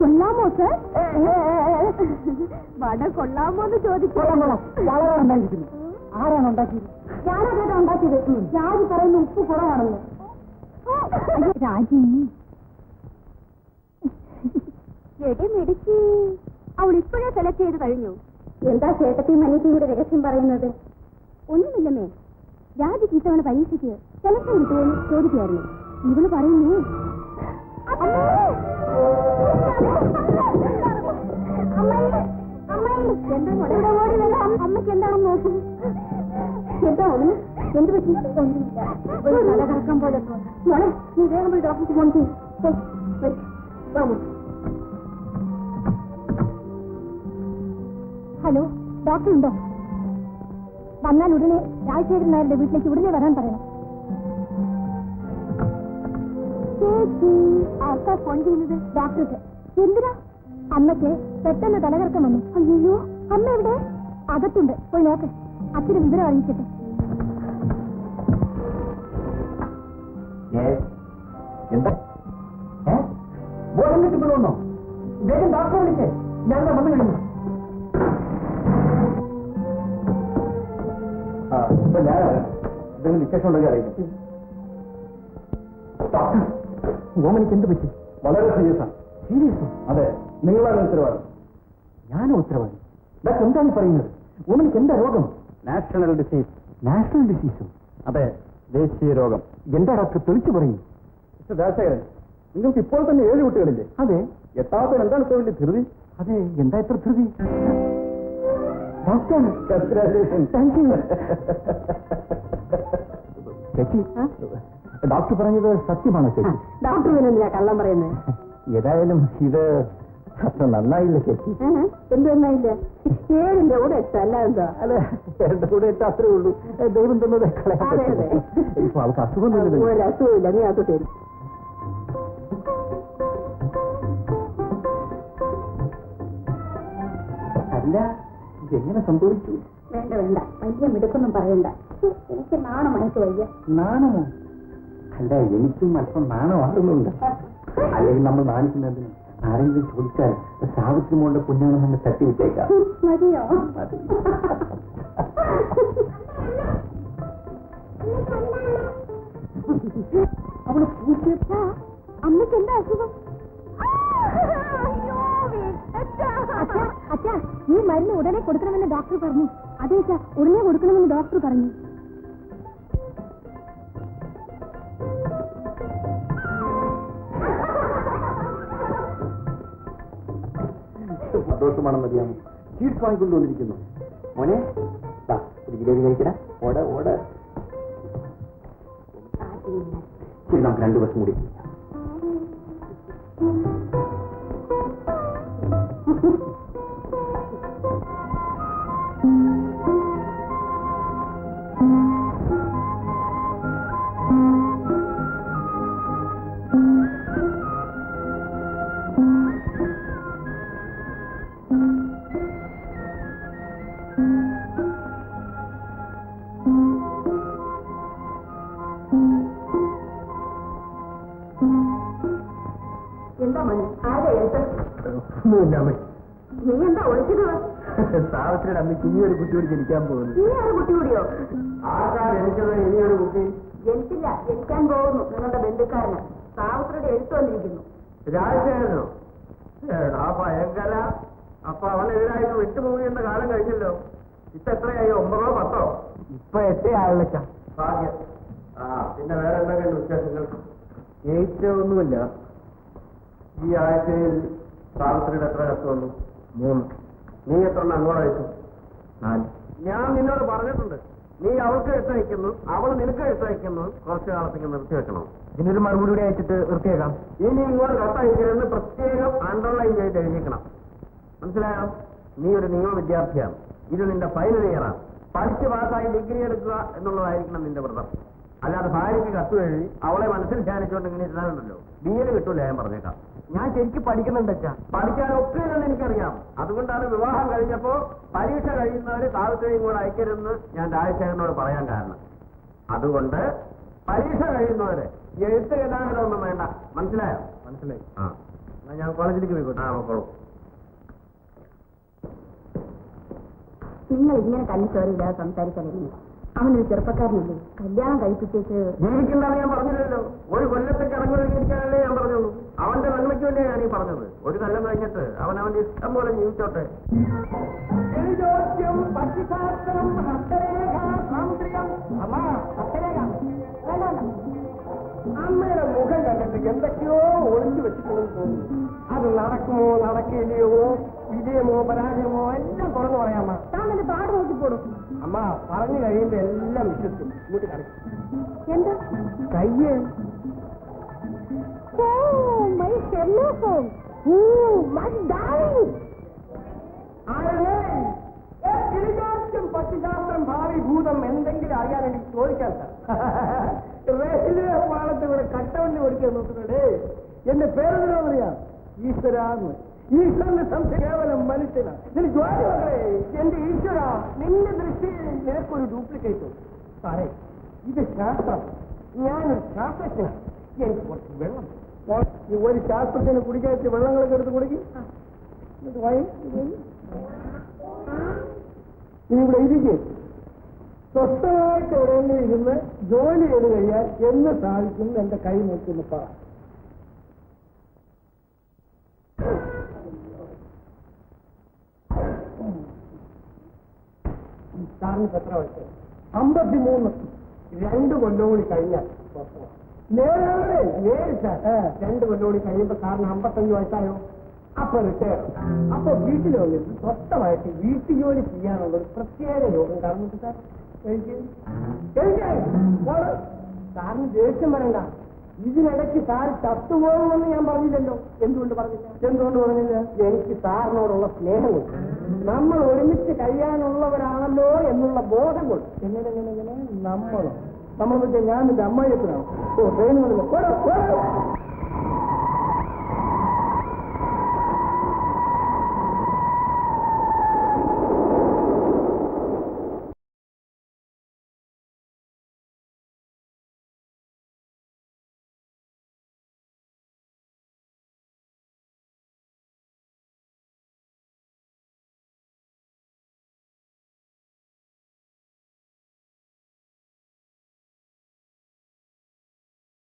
കൊള്ളാമോ സർ? വട കൊള്ളാമോ എന്ന് ചോദിക്കാം. വളരെ ഉണ്ടായിരിക്കുന്നു. ആരാണ് ഉണ്ടാക്കിയത്? ഞാനതാ ഉണ്ടാക്കിയത്. രാജി പറയുന്ന ഉപ്പ് കുറവാണെന്ന്. രാജി എടി മിടുക്കി, അവൾ ഇപ്പോഴേ സെലക്ട് ചെയ്ത് കഴിഞ്ഞു. എന്താ ചേട്ടത്തിയും അനിയത്തിയും കൂടെ രഹസ്യം പറയുന്നത്? ഒന്നുമില്ലമ്മേ, രാജിക്ക് ഇത്തവണ പരീക്ഷയ്ക്ക് സെലക്ഷൻ കിട്ടുമെന്ന് ചോദിക്കുമായിരുന്നു. ഇവള് പറയുന്നേ അമ്മയ്ക്ക് എന്താണെന്ന് നോക്കി. എന്താണ്? എന്ത് പറ്റി? ഒരു തല കറക്കാൻ പോലെ. മോളെ, നീ വേഗം പോയി ഡോക്ടർക്ക് ഫോൺ ചെയ്യും. ഹലോ, ഡോക്ടർ ഉണ്ടോ? വന്നാൽ ഉടനെ രാജശേഖരൻ നായരുടെ വീട്ടിലേക്ക് ഉടനെ വരാൻ പറയണം. ചേച്ചി, ആർക്കാ ഫോൺ ചെയ്യുന്നത്? ഡോക്ടർക്ക്. എന്തിനാ? അമ്മയ്ക്ക് പെട്ടെന്ന് തലകറക്കം വന്നു. അയ്യോ, അമ്മ എവിടെ? അകത്തുണ്ട്, പോയി നോക്ക്. അച്ഛന് വിവരം അറിയിക്കട്ടെ. എന്താ ബോധം കിട്ടിപ്പോണോ? വേഗം ഡോക്ടറെ വിളിക്കേ. ഞാൻ വന്നു കഴിഞ്ഞു. ഇപ്പൊ ഞാൻ എന്തെങ്കിലും വിശേഷം ഉണ്ടെങ്കിൽ അറിയിക്കും. ഡോക്ടർ, ഓമനിക്ക് എന്ത് പറ്റി? വളരെ സീരിയസാണ്. സീരിയസോ? അതെ, നിങ്ങളാണ് ഉത്തരവാദി. ഞാനും ഉത്തരവാദി? ഡോക്ടർ എന്താണ് പറയുന്നത്? ഓമനിക്ക് എന്താ രോഗം? National disease. നാഷണൽ ഡിസീസോ? അതെ, ദേശീയ രോഗം. എന്താ ഡോക്ടർ തെളിച്ചു പറയും? രാജശേഖരൻ, നിങ്ങൾക്ക് ഇപ്പോൾ തന്നെ 7 കുട്ടികളില്ലേ? അതെ. 8ാമത്തെ എന്താണ് ഇത്ര വലിയ ധൃതി? അതെ, എന്താ ഇത്ര ധൃതി? ചേച്ചി, ഡോക്ടർ പറഞ്ഞത് സത്യമാണോ ചേച്ചി? ഡോക്ടർ പിന്നെ കള്ളം പറയുന്നത്. ഏതായാലും ഇത് അത്ര നന്നായില്ല ചേച്ചി. എന്ത് നന്നായില്ല? 7ന്റെ കൂടെ 8 അല്ല എന്താ? അല്ലെ, 2 കൂടെ 8 അത്രേ ഉള്ളൂ. ദൈവം തന്നത് ഇപ്പൊ അവർക്ക് അസുഖം ഒരു അസുഖമില്ല. നീ അത് തരും. അല്ല, ഇതെങ്ങനെ സംഭവിച്ചു? വേണ്ട വേണ്ട, വലിയ മിടുക്കൊന്നും പറയണ്ട. എനിക്ക് നാണമായിട്ട് വയ്യ. നാണമോ? അല്ല, എനിക്കും അല്പം നാണമാകുന്നുണ്ട്. അല്ലെങ്കിൽ നമ്മൾ നാണിക്കുന്നതിന് ആരെങ്കിലും ചോദിച്ചാൽ സാവിത്രി മോളുടെ കുഞ്ഞാണെന്ന് നമ്മൾ തട്ടി വിട്ടേക്കാം. മതിയോ? മതി. അവള് പൂച്ച. അമ്മയ്ക്ക് എന്താ അസുഖം? അച്ഛാ, ഈ മരുന്ന് ഉടനെ കൊടുക്കണമെന്ന് ഡോക്ടർ പറഞ്ഞു. അതെ അച്ഛാ, ഉടനെ കൊടുക്കണമെന്ന് ഡോക്ടർ പറഞ്ഞു. സന്തോഷമാണെന്ന് അറിയാമോ? ചീറ്റ് വാങ്ങിക്കൊണ്ടുവന്നിരിക്കുന്നു. മോനെ, ഒരു ജിലേബി കഴിക്കടാ. ഓട ഓട. ശരി, നമുക്ക് 2 ദിവസം കൂടി. എന്താ മണി? ആരുടെ എഴുത്ത്? നീ എന്താ ഒളിച്ചത്? സാവിത്രിയുടെ അമ്മയ്ക്ക് ഇനിയൊരു കുട്ടിയോട് ജനിക്കാൻ പോകുന്നു. നീ ഒരു കുട്ടി കൂടിയോ? ആർക്കാ ജനിച്ചത്? ഇനിയൊരു കുട്ടി ജനിച്ചില്ല, ജനിക്കാൻ പോകുന്നു. നിങ്ങളുടെ ബന്ധുക്കാരന് സാവിത്രിയുടെ എഴുത്ത് വന്നിരിക്കുന്നു. രാജശേഖരനോ? എടാ ഭയങ്കര. അപ്പൊ അവനെതിരായിട്ട് വിട്ടുപോകുന്ന കാലം കഴിഞ്ഞല്ലോ. ഇപ്പൊ എത്രയായി? 9ഓ 10ഓ? ഇപ്പൊ 8 ആളച്ച. ഭാഗ്യം. പിന്നെ വേറെ എന്തൊക്കെയുണ്ട് വിശേഷങ്ങൾ? ജയിച്ചൊന്നുമില്ല. ഈ ആഴ്ചയിൽ സാവിത്രിയുടെ എത്ര കത്ത് വന്നു? 3. നീ എത്ര അങ്ങോട്ട് അയച്ചു? 4. ഞാൻ നിന്നോട് പറഞ്ഞിട്ടുണ്ട്, നീ അവൾക്ക് എഴുത്തയക്കുന്നു, അവൾ നിനക്ക് എഴുത്തയക്കുന്നു. കുറച്ചു കാലത്തേക്ക് നിർത്തി വെക്കണം. ഇതിനൊരു മറുപടി കൂടി അയച്ചിട്ട് നിർത്തിയേക്കാം. ഇനി ഇങ്ങോട്ട് കത്തയക്കരുതെന്ന് പ്രത്യേകം അണ്ടർലൈൻ ചെയ്ത് എഴുതിക്കണം. മനസ്സിലായോ? നീ ഒരു നിയമ വിദ്യാർത്ഥിയാണ്. ഇത് നിന്റെ ഫൈനൽ ഇയറാണ്. പഠിച്ച് പാസ്സായി ഡിഗ്രി എടുക്കുക എന്നുള്ളതായിരിക്കണം നിന്റെ വ്രതം. അല്ലാതെ ഭാര്യയ്ക്ക് കത്ത് എഴുതി അവളെ മനസ്സിൽ ധ്യാനിച്ചുകൊണ്ട് ഇങ്ങനെ ഇരുന്നാലുണ്ടല്ലോ ബിഎൽ കിട്ടൂല. ഞാൻ പറഞ്ഞേക്കാം. ഞാൻ ശരിക്കും പഠിക്കുന്നുണ്ട്. പഠിക്കാൻ ഒക്കെയില്ലെന്ന് എനിക്കറിയാം. അതുകൊണ്ടാണ് വിവാഹം കഴിഞ്ഞപ്പോ പരീക്ഷ കഴിയുന്നവര് സാവിത്രിയും കൂടെ അയക്കരുതെന്ന് ഞാൻ രാജശേഖരനോട് പറയാൻ കാരണം. അതുകൊണ്ട് പരീക്ഷ കഴിയുന്നവരെ എഴുത്ത് ഗതാഗതം ഒന്നും വേണ്ട. മനസ്സിലായോ? മനസ്സിലായി. ആ എന്നാ ഞാൻ കോളേജിലേക്ക് പോയിക്കോട്ടെ. ആ നോക്കോളൂ. നിങ്ങൾ ഇങ്ങനെ കണ്ണിച്ചോരില്ലാതെ സംസാരിക്കാതിരുന്നു. അവനൊരു ചെറുപ്പക്കാരനല്ലേ, കല്യാണം കഴിപ്പിച്ചേക്ക് ജീവിക്കുന്നതാണ് ഞാൻ പറഞ്ഞില്ലല്ലോ. ഒരു കൊല്ലത്തേക്ക് ഇറങ്ങിയിരിക്കാനല്ലേ ഞാൻ പറഞ്ഞുള്ളൂ. അവന്റെ നന്മയ്ക്ക് വേണ്ടിയാണ് ഞാനീ പറഞ്ഞത്. ഒരു കൊല്ലം കഴിഞ്ഞിട്ട് അവന്റെ ഇഷ്ടം പോലെ ജീവിച്ചോട്ടെ. അമ്മയുടെ മുഖം കണ്ടിട്ട് എന്തൊക്കെയോ ഒളിച്ചു വെച്ചിട്ടുണ്ടെന്ന് തോന്നുന്നു. അത് നടക്കുമോ നടക്കില്ലയോ, വിജയമോ പരാജയമോ എല്ലാം തുറന്നു പറയാമ്മ. താൻ പാട് നോക്കിപ്പോടും. അമ്മ പറഞ്ഞു കഴിയുമ്പോ എല്ലാം വിശ്വസിക്കും. ഇങ്ങോട്ട് കളിക്കും. എന്താ കയ്യേ പക്ഷിശാസ്ത്രം ഭാവി ഭൂതം എന്തെങ്കിലും അറിയാൻ എനിക്ക് ചോദിക്കാൻ റെയിൽവേ പാളത്ത് ഇവിടെ കട്ടവണ്ടി ഓടിക്കാൻ നോക്കുന്നുണ്ട്. എന്റെ പേരെന്തിനാന്നറിയാം? ഈശ്വരാന്ന്. ഈശ്വരന്റെ സംശയം കേവലം മനുഷ്യനാണ്. നിനക്ക് ജോലി വന്നേ. എന്റെ ഈശ്വര, നിന്റെ ദൃഷ്ടിയിൽ നിനക്കൊരു ഡ്യൂപ്ലിക്കേറ്റ്. സാറേ, ഇത് ശാസ്ത്രം. ഞാനൊരു ശാസ്ത്രജ്ഞനാണ്. എനിക്ക് കുറച്ച് വെള്ളം. ഈ ഒരു ശാസ്ത്രജ്ഞന് കുടിക്കാത്ത വെള്ളങ്ങളൊക്കെ എടുത്ത് കുടിക്കും. നീ ഇവിടെ ഇരിക്കും. സ്വസ്ഥമായിട്ട് എവിടെയെങ്കിലും ഇരുന്ന് ജോലി ചെയ്ത് കഴിയാൻ എന്ന് സാധിക്കും എന്റെ കൈ നോക്കുന്ന പറ. സാറിന് എത്ര വയസ്സ്? 53. 2 കൊല്ലം കൂടി കഴിഞ്ഞാൽ നേരെ 2 കൊല്ലം കൂടി കഴിയുമ്പോ സാറിന് 55 വയസ്സായോ? അപ്പൊ റിട്ടയർ. അപ്പൊ വീട്ടിൽ വന്നിട്ട് സ്വസ്ഥമായിട്ട് വീട്ടുജോലി ചെയ്യാനുള്ള ഒരു പ്രത്യേക യോഗം കാണുന്നുണ്ട് സാർ. സാറിന് ദേഷ്യം വരണ്ട. ഇതിനിടയ്ക്ക് സാർ ചത്തുപോകുമെന്ന് ഞാൻ പറഞ്ഞില്ലല്ലോ. എന്തുകൊണ്ട് പറഞ്ഞില്ല? എനിക്ക് സാറിനോടുള്ള സ്നേഹം കൊണ്ട്, നമ്മൾ ഒരുമിച്ച് കഴിയാനുള്ളവരാണല്ലോ എന്നുള്ള ബോധം കൊണ്ട്. എങ്ങനെ നമ്മൾ മറ്റേ ഞാൻ എന്റെ അമ്മായിയത്തിനാണ്. ഓ ട്രെയിൻ